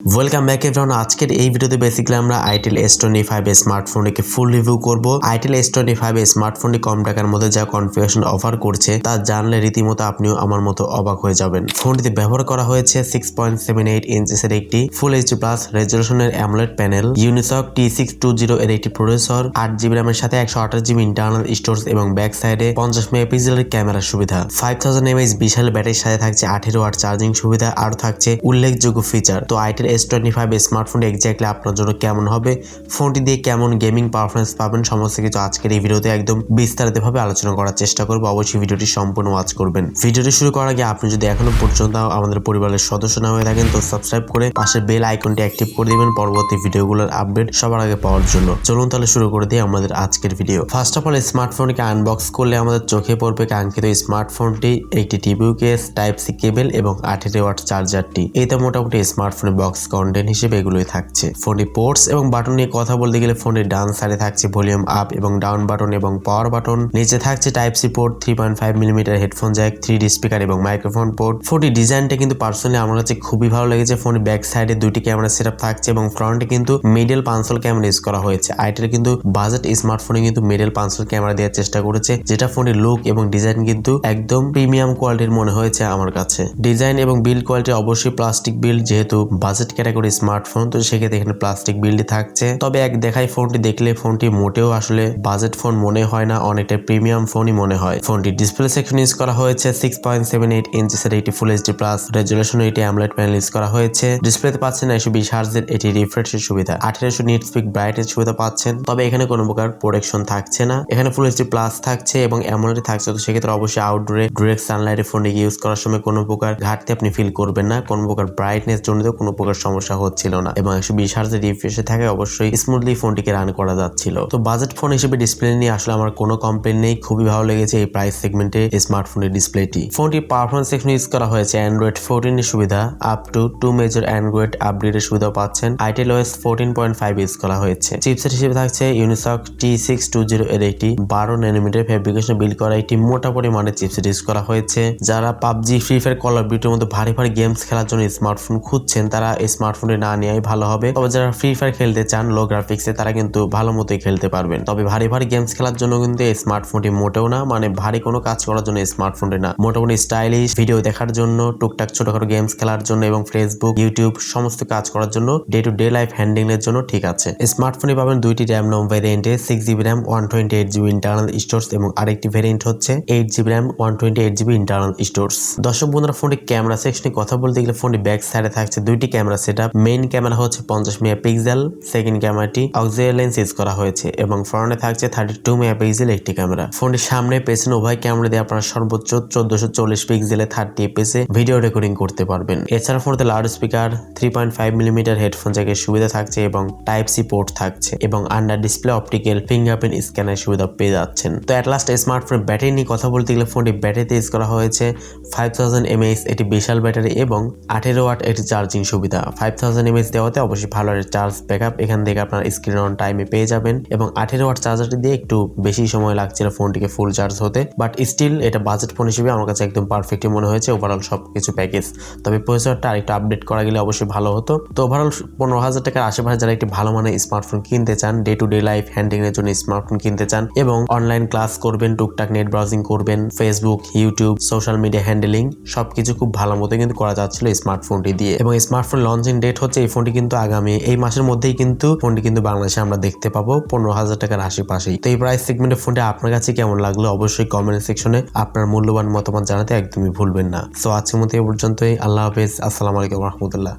Welcome back everyone. আজকের এই ভিডিওতে বেসিক্যালি আমরা আইটেল S25 এর স্মার্টফোনটিকে ফুল রিভিউ করব। আইটেল S25 এর স্মার্টফোনটি কম টাকার মধ্যে যা কনফিগারেশন অফার করছে তা জানলে রীতিমতো আপনিও আমার মতো অবাক হয়ে যাবেন। ফোনটিতে ব্যবহার করা হয়েছে 6.78 ইঞ্চের একটি ফুল এইচডি প্লাস রেজলিউশনের অ্যামোলেড প্যানেল, ইউনিসক T620 এর একটি প্রসেসর, 8GB র্যামের সাথে 128GB ইন্টারনাল স্টোরেজ এবং ব্যাক সাইডে 50 মেগাপিক্সেলের ক্যামেরার সুবিধা, 5000 mAh বিশাল ব্যাটারির সাথে থাকছে 18 ওয়াট চার্জিং সুবিধা, আর থাকছে উল্লেখযোগ্য ফিচার। তো আইটেল S25 স্মার্টফোনটি এক্স্যাক্টলি আপনার জন্য কেমন হবে, ফোনটি দিয়ে কেমন গেমিং পারফরমেন্স পাবেন, সমস্ত কিছু আজকের এই ভিডিওতে একদম বিস্তারিতভাবে আলোচনা করার চেষ্টা করব। অবশ্যই ভিডিওটি সম্পূর্ণ ওয়াচ করবেন। ভিডিওটি শুরু করার আগে আপনি যদি এখনো পর্যন্ত আমাদের পরিবারের সদস্য না হয়ে থাকেন তো সাবস্ক্রাইব করে পাশের বেল আইকনটি অ্যাক্টিভ করে দিবেন পরবর্তী ভিডিওগুলোর আপডেট সবার আগে পাওয়ার জন্য। চলুন তাহলে শুরু করে দিই আমাদের আজকের ভিডিও। ফার্স্ট অফ অল স্মার্টফোনটিকে আনবক্স করলে আমাদের চোখে পড়বে কাঙ্ক্ষিত স্মার্টফোনটি, একটি TPU case, type C cable এবং 18 ওয়াট চার্জারটি। এই তো মোটামুটি স্মার্টফোনের বক্স কন্টেন্ট হিসেবে এগুলোই থাকছে। ফোনটি পোর্টস এবং বাটন নিয়ে কথা বলতে গেলে ফোনের ডান সাইডে থাকছে ভলিউম আপ এবং ডাউন বাটন এবং পাওয়ার বাটন, নিচে থাকছে type C port, 3.5mm headphone jack, 3D speaker এবং মাইক্রোফোন পোর্ট। ফোনটির ডিজাইনটা কিন্তু পার্সোনালি আমার কাছে খুবই ভালো লেগেছে। ফোনের ব্যাক সাইডে দুইটি ক্যামেরা সেটআপ থাকছে এবং ফ্রন্টে কিন্তু মিডল পাঁচল ক্যামেরা ইউজ করা হয়েছে। আইটেল কিন্তু বাজেট স্মার্টফোনে কিন্তু মিডল পাঁচল ক্যামেরা দেওয়ার চেষ্টা করেছে, যেটা ফোনের লুক এবং ডিজাইন কিন্তু একদম প্রিমিয়াম কোয়ালিটির মনে হয়েছে আমার কাছে। ডিজাইন এবং বিল্ড কোয়ালিটি অবশ্যই প্লাস্টিক বিল্ড, যেহেতু বাজেট ক্যাটাগরি স্মার্টফোন তো সেক্ষেত্রে এখানে প্লাস্টিক বিল্ডই থাকছে। তবে এক দেখায় ফোনটি দেখলে ফোনটি মোটেও আসলে বাজেট ফোন মনে হয় না, অনেকটা প্রিমিয়াম ফোনই মনে হয়। ফোনটি ডিসপ্লে সেকশন ইউজ করা হয়েছে 6.78 ইঞ্চের একটি ফুল এইচডি প্লাস রেজলিউশনের একটি অ্যামোলেড প্যানেল ইউজ করা হয়েছে। ডিসপ্লেতে পাচ্ছেন 120 হার্জের এটি রিফ্রেশের সুবিধা, 1800 নিট পিক ব্রাইটের সুবিধা পাচ্ছেন। তবে এখানে কোনো প্রকার প্রোটেকশন থাকছে না। এখানে ফুল এইচডি প্লাস থাকছে এবং অ্যামোলেড থাকছে, তো সেক্ষেত্রে অবশ্যই আউটডোরে ডিরেক্ট সানলাইটে ফোনটিকে ইউজ করার সময় কোনো প্রকার ঘাটতি আপনি ফিল করবেন না, কোনো প্রকার ব্রাইটনেস জনিত কোনো প্রকার সমস্যা হচ্ছিল না এবং 120 হার্জের রিফ্রেশে থাকে অবশ্যই স্মুথলি ফোনটিকে রান করা যাচ্ছিল। তো বাজেট ফোন হিসেবে ডিসপ্লে নিয়ে আসলে আমার কোনো কমপ্লেন নেই, খুবই ভালো লেগেছে এই প্রাইস সেগমেন্টে স্মার্টফোনের ডিসপ্লেটি। ফোনটি পারফরমেন্স সেকশন ইউজ করা হয়েছে অ্যান্ড্রয়েড 14 এর সুবিধা, আপ টু 2 মেজর অ্যান্ড্রয়েড আপডেটের সুবিধা পাচ্ছেন। আইটেল OS 14.5 ইউজ করা হয়েছে। চিপসেট হিসেবে থাকছে ইউনিসক T620 এর একটি 12nm ফেব্রিকেশন বিল্ড করা একটি মোটা পরিমাণের চিপসেট ইউজ করা হয়েছে। যারা PUBG, free fire, call of ডিউটির মতো ভারী ভারী গেমস খেলার জন্য স্মার্টফোন খুঁজছেন তারা এই স্মার্টফোনটি না নেওয়াই ভালো হবে। তবে যারা ফ্রি ফায়ার খেলতে চান লো গ্রাফিক্সে তারা কিন্তু ভালো মতোই খেলতে পারবেন। তবে ভারী ভারী গেমস খেলার জন্য কিন্তু এই স্মার্টফোনটি মোটেও না, মানে ভারী কোনো কাজ করার জন্য এই স্মার্টফোনটি না। মোটামুটি স্টাইলিশ ভিডিও দেখার জন্য, টুকটাক ছোটখাটো গেমস খেলার জন্য এবং ফেসবুক, ইউটিউব সমস্ত কাজ করার জন্য, day to day life handling এর জন্য ঠিক আছে। স্মার্টফোনে পাবেন দুইটি র্যাম নম ভ্যারিয়েন্টে, 6GB RAM 128GB internal storage এবং আরেকটি ভ্যারিয়েন্ট হচ্ছে 8GB RAM 128GB internal storage. দর্শক বন্ধুরা, ফোনটি ক্যামেরা সেকশনে কথা বলতে গেলে ফোনটি ব্যাক সাইডে থাকছে দুইটি ক্যামেরা সেটআপ। মেইন ক্যামেরা হচ্ছে 50 মেগাপিক্সেল, সেকেন্ড ক্যামেরাটি অক্সিলারি লেন্স ইউজ করা হয়েছে এবং ফ্রন্টে থাকছে 32 মেগাপিক্সেল একটি ক্যামেরা। ফোনটির সামনে পেছনে উভয় ক্যামেরা দিয়ে আপনারা সর্বোচ্চ 1440 পিক্সেলে 30 fps ভিডিও রেকর্ডিং করতে পারবেন। এছাড়া ফোনতে লাউড স্পিকার, 3.5mm হেডফোন জ্যাকের সুবিধা থাকছে এবং টাইপ সি পোর্ট থাকছে এবং under display optical fingerprint scanner সুবিধা পেয়ে যাচ্ছেন। তো এট লাস্ট স্মার্টফোনের ব্যাটারি নিয়ে কথা বলতে গেলে ফোনটি ব্যাটারিতে ইউজ করা হয়েছে 5000 mAh এটি বিশাল ব্যাটারি এবং 18 ওয়াট এটি চার্জিং সুবিধা। 5000 mAh দেওয়াতে অবশ্যই ভালো চার্জ ব্যাকআপ এখান থেকে আপনার স্ক্রিন অন টাইমে পেয়ে যাবেন এবং 18 ওয়াট চার্জারটি দিয়ে একটু বেশি সময় লাগছিল ফোনটিকে ফুল চার্জ হতে, বাট স্টিল এটা বাজেট ফোন হিসেবে আমার কাছে একদম পারফেক্টই মনে হয়েছে ওভারঅল সবকিছু প্যাকেজ। তবে প্রসেসরটা আরেকটু আপডেট করা গেলে অবশ্যই ভালো হতো। তো ওভারঅল 15,000 টাকার আশেপাশে যারা একটি ভালো মানের স্মার্টফোন কিনতে চান, day to day life handling এর জন্য স্মার্টফোন কিনতে চান এবং অনলাইন ক্লাস করবেন, টুকটাক নেট ব্রাউজিং করবেন, Facebook, YouTube, social media handling সবকিছু খুব ভালো মতো কিন্তু করা যাচ্ছিল স্মার্টফোনটি দিয়ে। এবং স্মার্টফোন লঞ্চিং ডেট হচ্ছে এই ফোনটি কিন্তু আগামী এই মাসের মধ্যেই কিন্তু ফোনটি কিন্তু বাংলাদেশে আমরা দেখতে পাবো 15,000 টাকার আশেপাশেই। তো এই প্রাইস সেগমেন্টের ফোনটি আপনার কাছে কেমন লাগলো অবশ্যই কমেন্ট সেকশনে আপনার মূল্যবান মতামত জানাতে একদমই ভুলবেন না। সো আজকের মতো এই পর্যন্তই। আল্লাহ হাফেজ, আসসালামু আলাইকুম রহমতুল্লাহ।